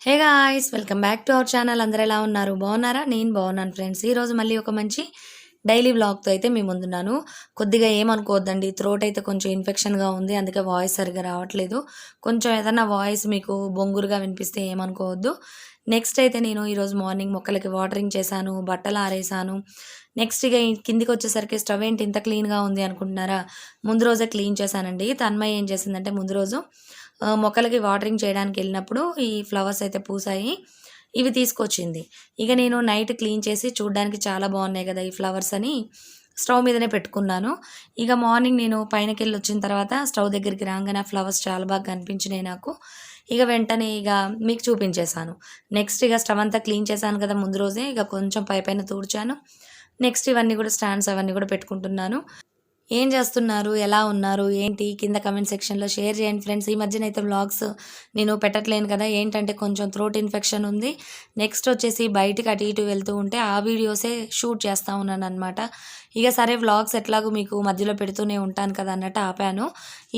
Hey guys, welcome back to our channel. అందరూ ఎలా ఉన్నారు? బాగున్నారా? నేను బాగున్నాను ఫ్రెండ్స్. ఈరోజు మళ్ళీ ఒక మంచి డైలీ వ్లాగ్తో అయితే మీ ముందున్నాను. కొద్దిగా ఏమనుకోవద్దండి, థ్రోట్ అయితే కొంచెం ఇన్ఫెక్షన్గా ఉంది, అందుకే వాయిస్ సరిగ్గా రావట్లేదు. కొంచెం ఏదన్నా వాయిస్ మీకు బొంగురుగా వినిపిస్తే ఏమనుకోవద్దు. నెక్స్ట్ అయితే నేను ఈరోజు మార్నింగ్ మొక్కలకి వాటరింగ్ చేశాను, బట్టలు ఆరేసాను. నెక్స్ట్ ఇక కిందికి వచ్చేసరికి స్టవ్ ఏంటి ఇంత క్లీన్గా ఉంది అనుకుంటున్నారా? ముందు రోజే క్లీన్ చేశానండి. తన్మయ్య ఏం చేసిందంటే ముందు రోజు మొక్కలకి వాటరింగ్ చేయడానికి వెళ్ళినప్పుడు ఈ ఫ్లవర్స్ అయితే పూసాయి, ఇవి తీసుకొచ్చింది. ఇక నేను నైట్ క్లీన్ చేసి చూడడానికి చాలా బాగున్నాయి కదా ఈ ఫ్లవర్స్ అని స్టవ్ మీదనే పెట్టుకున్నాను. ఇక మార్నింగ్ నేను పైనకి వెళ్ళి వచ్చిన తర్వాత స్టవ్ దగ్గరికి రాగానే ఆ ఫ్లవర్స్ చాలా బాగా కనిపించినాయి నాకు. ఇక వెంటనే ఇక మీకు చూపించేశాను. నెక్స్ట్ ఇక స్టవ్ అంతా క్లీన్ చేశాను కదా ముందు రోజే, ఇక కొంచెం పైన తూడ్చాను. నెక్స్ట్ ఇవన్నీ కూడా స్టాండ్స్ అవన్నీ కూడా పెట్టుకుంటున్నాను. ఏం చేస్తున్నారు? ఎలా ఉన్నారు? ఏంటి? కింద కమెంట్ సెక్షన్లో షేర్ చేయండి ఫ్రెండ్స్. ఈ మధ్యన అయితే వ్లాగ్స్ నేను పెట్టట్లేను కదా, ఏంటంటే కొంచెం థ్రోట్ ఇన్ఫెక్షన్ ఉంది. నెక్స్ట్ వచ్చేసి బయటికి అటు ఇటు వెళ్తూ ఉంటే ఆ వీడియోసే షూట్ చేస్తూ ఉన్నాను అనమాట. ఇక సరే వ్లాగ్స్ ఎట్లాగో మీకు మధ్యలో పెడుతూనే ఉంటాను కదా అన్నట్టు ఆపాను.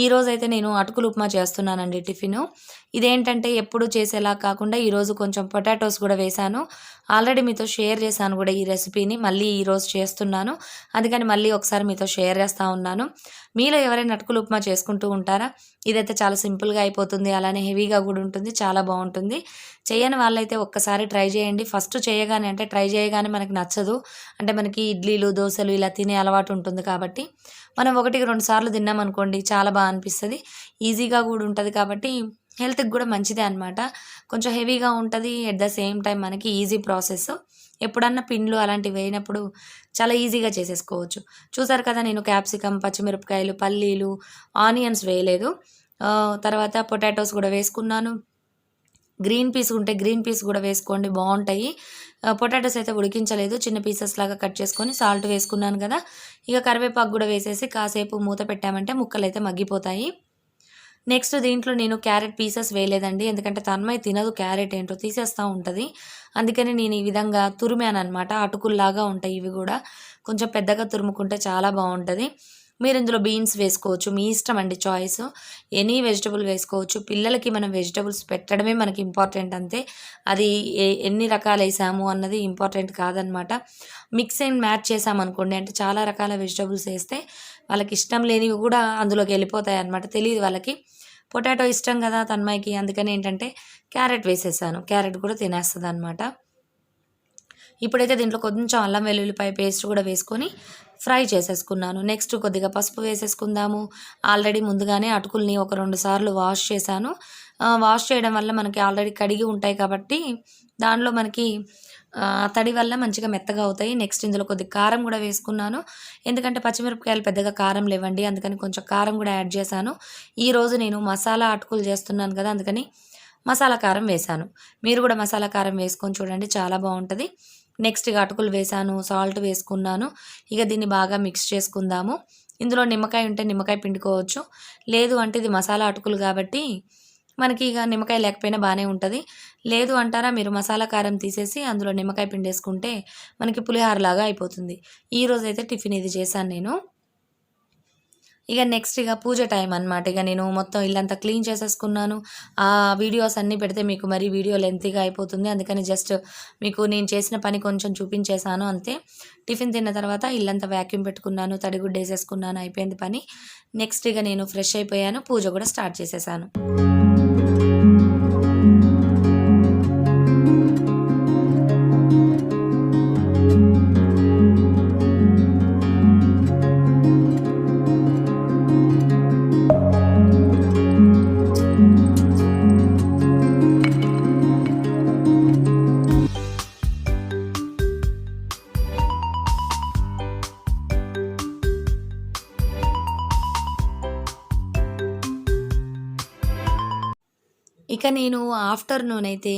ఈరోజైతే నేను అటుకులు ఉప్మా చేస్తున్నానండి టిఫిన్. ఇదేంటంటే ఎప్పుడు చేసేలా కాకుండా ఈరోజు కొంచెం పొటాటోస్ కూడా వేశాను. ఆల్రెడీ మీతో షేర్ చేశాను కూడా ఈ రెసిపీని, మళ్ళీ ఈరోజు చేస్తున్నాను. అందుకని మళ్ళీ ఒకసారి మీతో షేర్ చేస్తూ ఉన్నాను. మీలో ఎవరైనా అటుకులు ఉప్మా చేసుకుంటూ ఉంటారా? ఇదైతే చాలా సింపుల్గా అయిపోతుంది, అలానే హెవీగా కూడా ఉంటుంది, చాలా బాగుంటుంది. చేయని వాళ్ళైతే ఒక్కసారి ట్రై చేయండి. ఫస్ట్ చేయగానే అంటే ట్రై చేయగానే మనకి నచ్చదు, అంటే మనకి ఇడ్లీలు దోశలు ఇలా తినే అలవాటు ఉంటుంది కాబట్టి మనం 1-2 సార్లు తిన్నామనుకోండి చాలా బాగా అనిపిస్తుంది, ఈజీగా కూడా ఉంటుంది కాబట్టి హెల్త్కి కూడా మంచిదే అనమాట. కొంచెం హెవీగా ఉంటుంది, ఎట్ ద సేమ్ టైం మనకి ఈజీ ప్రాసెస్. ఎప్పుడన్నా పిండ్లు అలాంటివి వేయినప్పుడు చాలా ఈజీగా చేసేసుకోవచ్చు. చూసారు కదా, నేను క్యాప్సికమ్, పచ్చిమిరపకాయలు, పల్లీలు, ఆనియన్స్ వేయలేదు. తర్వాత పొటాటోస్ కూడా వేసుకున్నాను. గ్రీన్ పీస్ ఉంటే గ్రీన్ పీస్ కూడా వేసుకోండి, బాగుంటాయి. పొటాటోస్ అయితే ఉడికించలేదు, చిన్న పీసెస్ లాగా కట్ చేసుకొని సాల్ట్ వేసుకున్నాను కదా. ఇక కరివేపాకు కూడా వేసేసి కాసేపు మూత పెట్టామంటే ముక్కలు అయితే మగ్గిపోతాయి. నెక్స్ట్ దీంట్లో నేను క్యారెట్ పీసెస్ వేయలేదండి, ఎందుకంటే తన్మయ్య తినదు క్యారెట్, ఏంటో తీసేస్తూ ఉంటుంది. అందుకని నేను ఈ విధంగా తురిమాను అనమాట. అటుకుల్లాగా ఉంటాయి ఇవి కూడా, కొంచెం పెద్దగా తురుముకుంటే చాలా బాగుంటుంది. మీరు ఇందులో బీన్స్ వేసుకోవచ్చు, మీ ఇష్టం అండి, చాయిస్. ఎనీ వెజిటబుల్ వేసుకోవచ్చు. పిల్లలకి మనం వెజిటబుల్స్ పెట్టడమే మనకి ఇంపార్టెంట్ అంతే, అది ఎన్ని రకాలు వేసాము అన్నది ఇంపార్టెంట్ కాదనమాట. మిక్స్ అండ్ మ్యాచ్ చేసామనుకోండి, అంటే చాలా రకాల వెజిటబుల్స్ వేస్తే వాళ్ళకి ఇష్టం లేనివి కూడా అందులోకి వెళ్ళిపోతాయి అనమాట, తెలియదు వాళ్ళకి. పొటాటో ఇష్టం కదా తన్మయ్యకి, అందుకని ఏంటంటే క్యారెట్ వేసేసాను, క్యారెట్ కూడా తినేస్తుంది అనమాట. ఇప్పుడైతే దీంట్లో కొంచెం అల్లం వెల్లుల్లిపాయ పేస్ట్ కూడా వేసుకొని ఫ్రై చేసేసుకున్నాను. నెక్స్ట్ కొద్దిగా పసుపు వేసేసుకుందాము. ఆల్రెడీ ముందుగానే అటుకుల్ని 1-2 సార్లు వాష్ చేశాను. వాష్ చేయడం వల్ల మనకి ఆల్రెడీ కడిగి ఉంటాయి కాబట్టి దానిలో మనకి తడి వల్ల మంచిగా మెత్తగా అవుతాయి. నెక్స్ట్ ఇందులో కొద్దిగా కారం కూడా వేసుకున్నాను, ఎందుకంటే పచ్చిమిరపకాయలు పెద్దగా కారం లేవండి, అందుకని కొంచెం కారం కూడా యాడ్ చేశాను. ఈరోజు నేను మసాలా అటుకులు చేస్తున్నాను కదా, అందుకని మసాలా కారం వేశాను. మీరు కూడా మసాలా కారం వేసుకొని చూడండి, చాలా బాగుంటుంది. నెక్స్ట్ ఇక అటుకులు వేసాను, సాల్ట్ వేసుకున్నాను. ఇక దీన్ని బాగా మిక్స్ చేసుకుందాము. ఇందులో నిమ్మకాయ ఉంటే నిమ్మకాయ పిండుకోవచ్చు, లేదు అంటే ఇది మసాలా అటుకులు కాబట్టి మనకి ఇక నిమ్మకాయ లేకపోయినా బాగానే ఉంటుంది. లేదు అంటారా, మీరు మసాలా కారం తీసేసి అందులో నిమ్మకాయ పిండేసుకుంటే మనకి పులిహోరలాగా అయిపోతుంది. ఈరోజైతే టిఫిన్ ఇది చేశాను నేను. ఇక నెక్స్ట్ ఇక పూజ టైం అనమాట. ఇక నేను మొత్తం ఇల్లంతా క్లీన్ చేసేసుకున్నాను. ఆ వీడియోస్ అన్నీ పెడితే మీకు మరి వీడియో లెంతీగా అయిపోతుంది, అందుకని జస్ట్ మీకు నేను చేసిన పని కొంచెం చూపించేశాను అంతే. టిఫిన్ తిన్న తర్వాత ఇల్లంతా వ్యాక్యూమ్ పెట్టుకున్నాను, తడిగుడ్డ వేసేసుకున్నాను, అయిపోయింది పని. నెక్స్ట్ ఇక నేను ఫ్రెష్ అయిపోయాను, పూజ కూడా స్టార్ట్ చేసేసాను. ఇక నేను ఆఫ్టర్నూన్ అయితే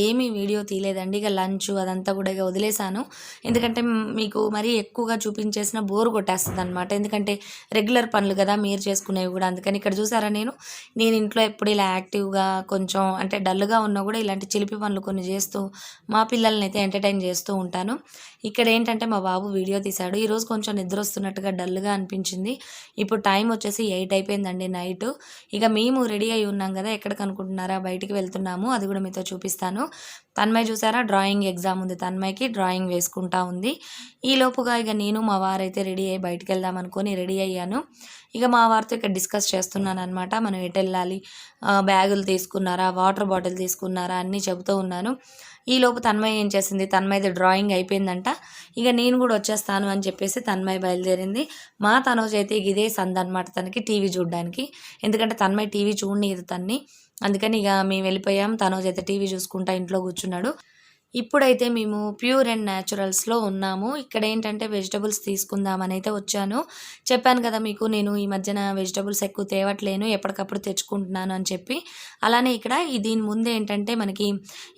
ఏమీ వీడియో తీయలేదండి. ఇక లంచ్ అదంతా కూడా ఇక వదిలేశాను, ఎందుకంటే మీకు మరీ ఎక్కువగా చూపించేసిన బోర్ కొట్టేస్తుంది అనమాట. ఎందుకంటే రెగ్యులర్ పనులు కదా మీరు చేసుకునేవి కూడా, అందుకని ఇక్కడ చూసారా నేను ఇంట్లో ఎప్పుడు ఇలా యాక్టివ్గా కొంచెం అంటే డల్గా ఉన్నా కూడా ఇలాంటి చిలిపి పనులు కొన్ని చేస్తూ మా పిల్లల్ని అయితే ఎంటర్టైన్ చేస్తూ ఉంటాను. ఇక్కడ ఏంటంటే మా బాబు వీడియో తీశాడు. ఈరోజు కొంచెం నిద్ర వస్తున్నట్టుగా డల్గా అనిపించింది. ఇప్పుడు టైం వచ్చేసి 8 అయిపోయిందండి నైట్. ఇక మేము రెడీ అయి ఉన్నాం కదా, ఎక్కడికి అనుకుంటున్నారా, బయటికి వెళ్తున్నాము, అది కూడా మీతో చూపిస్తాను. తన్మయ్ చూసారా డ్రాయింగ్ ఎగ్జామ్ ఉంది, తన్మయ్కి డ్రాయింగ్ వేసుకుంటా ఉంది. ఈ లోపుగా ఇక నేను మా వారైతే రెడీ అయ్యి బయటికి వెళ్దాం అనుకొని రెడీ అయ్యాను. ఇక మా వారితో ఇక్కడ డిస్కస్ చేస్తున్నాను అనమాట. మనం ఎటు వెళ్ళాలి, బ్యాగులు తీసుకున్నారా, వాటర్ బాటిల్ తీసుకున్నారా అన్నీ చెబుతూ ఉన్నాను. ఈలోపు తన్మయ్ ఏం చేసింది, తన్మయ్ది డ్రాయింగ్ అయిపోయిందంట. ఇక నేను కూడా వచ్చేస్తాను అని చెప్పేసి తన్మయ్ బయలుదేరింది. మా తనోజ్ అయితే ఇదే సందనమాట తనకి టీవీ చూడడానికి. ఎందుకంటే తన్మయ్ టీవీ చూడనీయదు తన్ని, అందుకని ఇక మేము వెళ్ళిపోయాం. తనోజ్ అయితే టీవీ చూసుకుంటా ఇంట్లో కూర్చున్నాడు. ఇప్పుడైతే మేము ప్యూర్ అండ్ న్యాచురల్స్లో ఉన్నాము. ఇక్కడ ఏంటంటే వెజిటబుల్స్ తీసుకుందామని అయితే వచ్చాను. చెప్పాను కదా మీకు, నేను ఈ మధ్యన వెజిటబుల్స్ ఎక్కువ తేవట్లేను, ఎప్పటికప్పుడు తెచ్చుకుంటున్నాను అని చెప్పి. అలానే ఇక్కడ దీని ముందు ఏంటంటే మనకి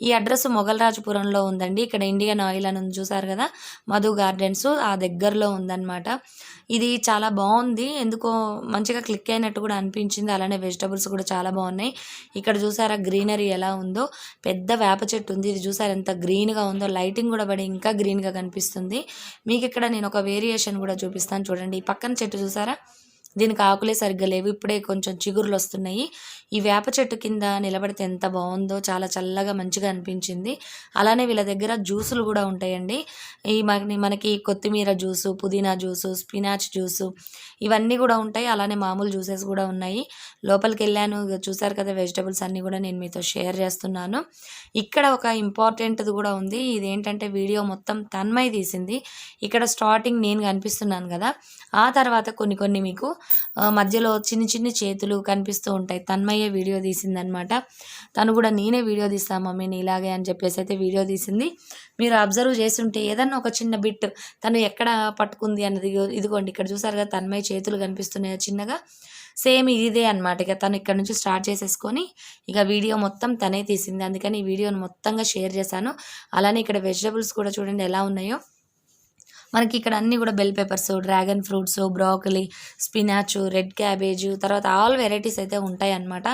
ఈ అడ్రస్ మొగల్రాజపురంలో ఉందండి. ఇక్కడ ఇండియన్ ఆయిల్ అని ఉంది చూసారు కదా, మధు గార్డెన్స్ ఆ దగ్గరలో ఉందన్నమాట. ఇది చాలా బాగుంది, ఎందుకో మంచిగా క్లిక్ అయినట్టు కూడా అనిపించింది. అలానే వెజిటబుల్స్ కూడా చాలా బాగున్నాయి. ఇక్కడ చూసారా గ్రీనరీ ఎలా ఉందో, పెద్ద వేప చెట్టు ఉంది. ఇది చూసారా ఎంత గ్రీన్గా ఉందో, లైటింగ్ కూడా పడి ఇంకా గ్రీన్గా కనిపిస్తుంది. మీకు ఇక్కడ నేను ఒక వేరియేషన్ కూడా చూపిస్తాను చూడండి. ఈ పక్కన చెట్టు చూసారా, దీనికి ఆకులే సరిగ్గా లేవు, ఇప్పుడే కొంచెం చిగురులు వస్తున్నాయి. ఈ వేప చెట్టు కింద నిలబడితే ఎంత బాగుందో, చాలా చల్లగా మంచిగా అనిపించింది. అలానే వీళ్ళ దగ్గర జ్యూసులు కూడా ఉంటాయండి. ఈ మనకి కొత్తిమీర జ్యూసు, పుదీనా జ్యూసు, స్పినాచ్ జ్యూసు ఇవన్నీ కూడా ఉంటాయి. అలానే మామూలు జ్యూసెస్ కూడా ఉన్నాయి. లోపలికి వెళ్ళాను, చూసారు కదా వెజిటబుల్స్ అన్నీ కూడా నేను మీతో షేర్ చేస్తున్నాను. ఇక్కడ ఒక ఇంపార్టెంట్ది కూడా ఉంది. ఇదేంటంటే వీడియో మొత్తం తన్మయ్ తీసింది. ఇక్కడ స్టార్టింగ్ నేను కనిపిస్తున్నాను కదా, ఆ తర్వాత కొన్ని మీకు మధ్యలో చిన్న చేతులు కనిపిస్తూ ఉంటాయి. తన్మయ్యే వీడియో తీసిందనమాట. తను కూడా నేనే వీడియో తీస్తాను మమ్మీ నీలాగే అని చెప్పేసి అయితే వీడియో తీసింది. మీరు అబ్జర్వ్ చేస్తుంటే ఏదన్నా ఒక చిన్న బిట్ తను ఎక్కడ పట్టుకుంది అన్నది ఇదిగోండి ఇక్కడ చూసారు కదా, తన్మయ్య చేతులు కనిపిస్తున్నాయో చిన్నగా, సేమ్ ఇదే అనమాట. ఇక తను ఇక్కడ నుంచి స్టార్ట్ చేసేసుకొని ఇక వీడియో మొత్తం తనే తీసింది. అందుకని ఈ వీడియోని మొత్తంగా షేర్ చేశాను. అలానే ఇక్కడ వెజిటబుల్స్ కూడా చూడండి ఎలా ఉన్నాయో. మనకి ఇక్కడ అన్నీ కూడా bell peppers, dragon fruits, broccoli, spinach, red cabbage, తర్వాత ఆల్ వెరైటీస్ అయితే ఉంటాయి అన్నమాట.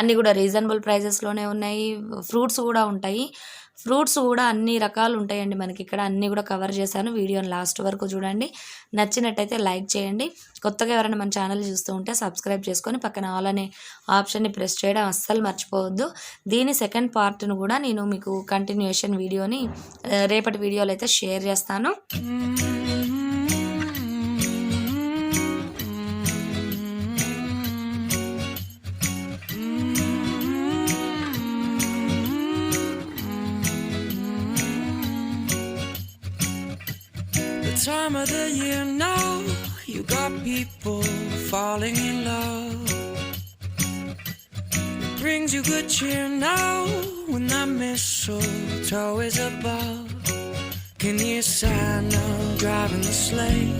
అన్నీ కూడా రీజనబుల్ ప్రైజెస్లోనే ఉన్నాయి. ఫ్రూట్స్ కూడా ఉంటాయి. ఫ్రూట్స్ కూడా అన్ని రకాలు ఉంటాయండి మనకి ఇక్కడ. అన్నీ కూడా కవర్ చేశాను. వీడియోని లాస్ట్ వరకు చూడండి. నచ్చినట్టయితే లైక్ చేయండి. కొత్తగా ఎవరైనా మన ఛానల్ చూస్తూ ఉంటే సబ్స్క్రైబ్ చేసుకొని పక్కన ఆల్ అనే ఆప్షన్ని ప్రెస్ చేయడం అస్సలు మర్చిపోవద్దు. దీని సెకండ్ పార్ట్ను కూడా నేను మీకు కంటిన్యూషన్ వీడియోని రేపటి వీడియోలో అయితే షేర్ చేస్తాను. Time of the year now, you got people falling in love. It brings you good cheer now when that mistletoe is above. Can you Santa driving the sleigh,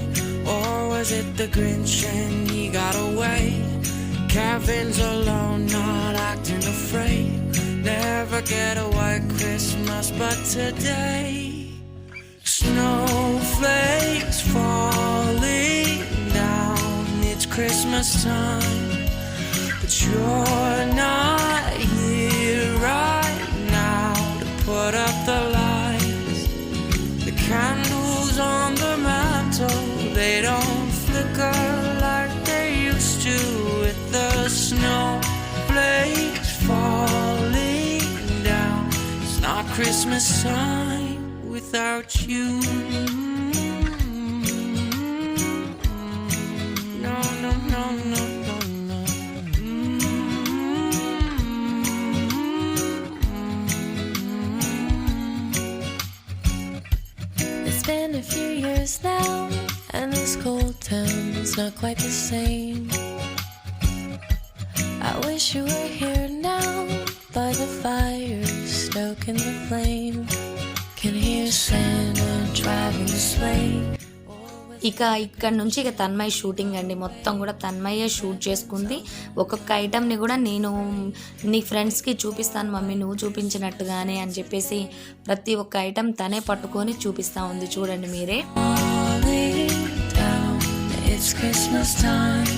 or was it the Grinch and he got away? Caravans alone, not acting afraid. Never get a white Christmas, but today snowflakes falling down. It's Christmas time, but you're not here right now to put up the lights. The candles on the mantle, they don't flicker like they used to. With the snowflakes falling down, it's not Christmas time without you. No, no, no, no, no, no. It's been a few years now, and this cold town's not quite the same. I wish you were here now, by the fire, stoking the flame. Can hear Santa driving the sleigh. ఇక ఇక్కడ నుంచి ఇక Tanmay shooting అండి. మొత్తం కూడా తన్మయ్యే shoot చేసుకుంది. ఒక్కొక్క ఐటమ్ని కూడా నేను నీ ఫ్రెండ్స్కి చూపిస్తాను మమ్మీ నువ్వు చూపించినట్టుగానే అని చెప్పేసి ప్రతి ఒక్క ఐటమ్ తనే పట్టుకొని చూపిస్తూ ఉంది. చూడండి మీరే. It's Christmas time,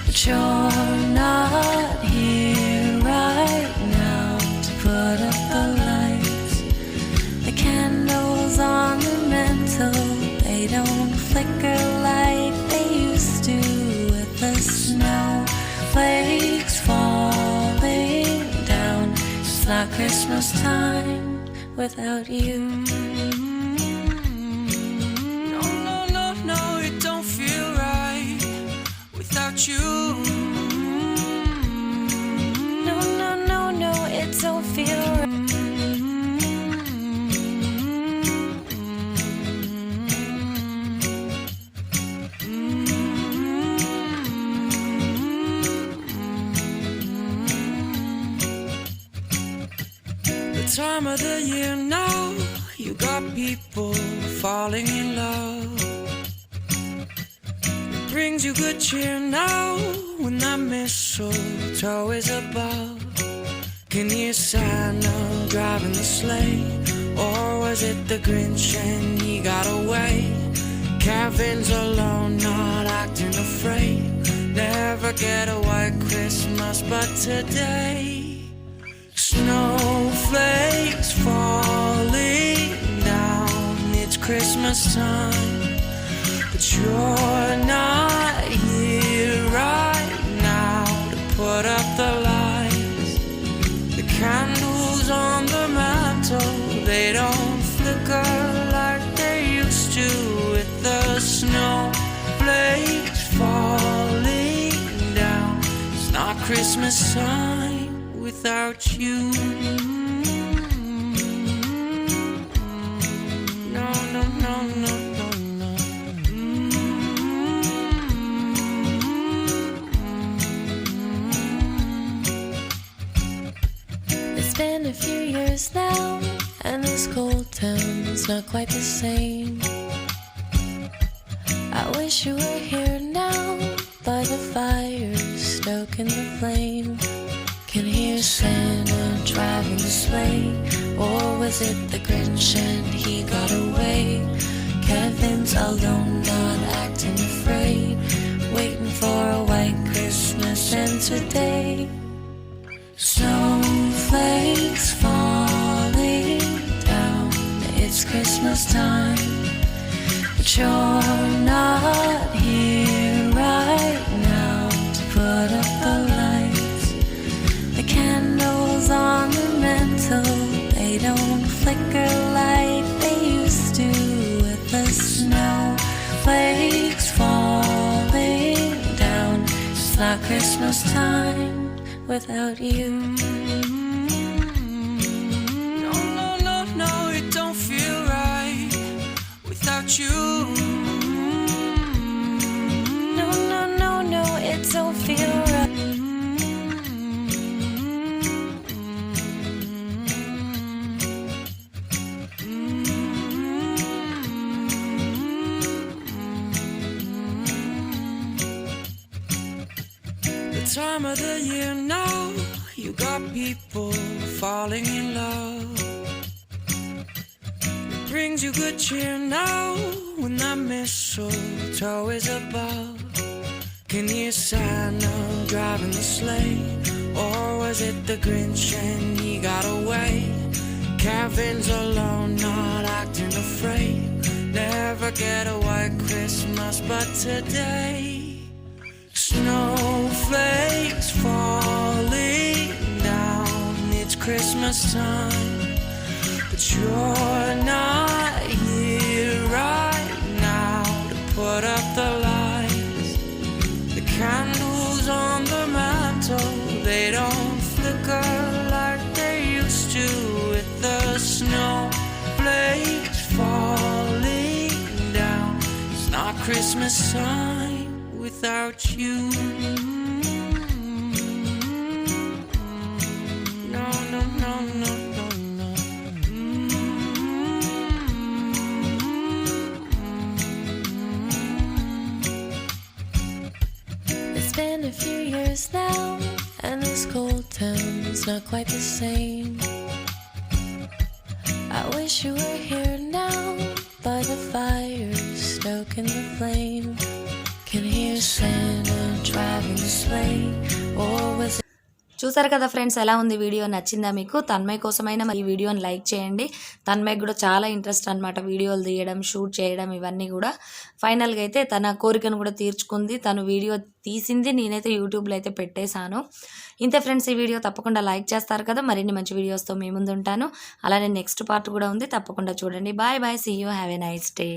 but you're not here right now to put up the lights. The candles on the mantle, they don't flicker like they used to. With the snowflakes falling down, not Christmas time without you. No, no, no, no, it don't feel right without you. No, no, no, no, it don't feel right. Time of the year now, you got people falling in love. It brings you good cheer now when that mistletoe is above. Can you Santa driving the sleigh, or was it the Grinch and he got away? Kevin's alone, not acting afraid. Never get a white Christmas, but today snowflakes falling down. It's Christmas time, but you're not here right now to put up the lights. The candles on the mantle, they don't flicker like they used to, with the snowflakes falling down. It's not Christmas time without you. No, no, no, no, no, no. It's been a few years now, and this cold town's not quite the same. I wish you were here now, by the fire, stoking the flame. Can hear Santa driving the sleigh, or was it the Grinch and he got away? Kevin's alone, not acting afraid, waiting for a white Christmas. And today, snowflakes falling down. It's Christmas time, but you're not here right now to put up the lights. The candles on the mantle, they don't flicker like they used to, with the snowflakes falling down. It's not Christmas time without you. No, no, no, no, it don't feel right without you. No, no, no, no, it don't feel right. Time of the year now, you got people falling in love. It brings you good cheer now when that mistletoe is above. Can you Santa driving the sleigh, or was it the Grinch and he got away? Kevin's alone, not acting afraid. Never get a white Christmas, but today snowflakes falling down. It's Christmas time, but you're not here right now to put up the lights. The candles on the mantle, they don't flicker like they used to, with the snowflakes falling down. It's not Christmas time without you. No, no, no, no, no, no. It's been a few years now, and this cold town's not quite the same. I wish you were here now, by the fire, stoking the flame. Can hear Santa driving the sleigh, or was it... చూసారు కదా friends, ఎలా ఉంది video? నచ్చిందా మీకు? తన్మయ్ కోసమైనా ఈ వీడియోని like చేయండి. తన్మయ్ కూడా చాలా ఇంట్రెస్ట్ అనమాట వీడియోలు తీయడం, షూట్ చేయడం ఇవన్నీ కూడా. ఫైనల్గా అయితే తన కోరికను కూడా తీర్చుకుంది. తను వీడియో తీసింది, నేనైతే యూట్యూబ్లో అయితే పెట్టేశాను. ఇంతే ఫ్రెండ్స్, ఈ వీడియో తప్పకుండా లైక్ చేస్తారు కదా. మరిన్ని మంచి వీడియోస్తో మీ ముందు ఉంటాను. అలానే నెక్స్ట్ పార్ట్ కూడా ఉంది, తప్పకుండా చూడండి. Bye bye, see you, have a nice day.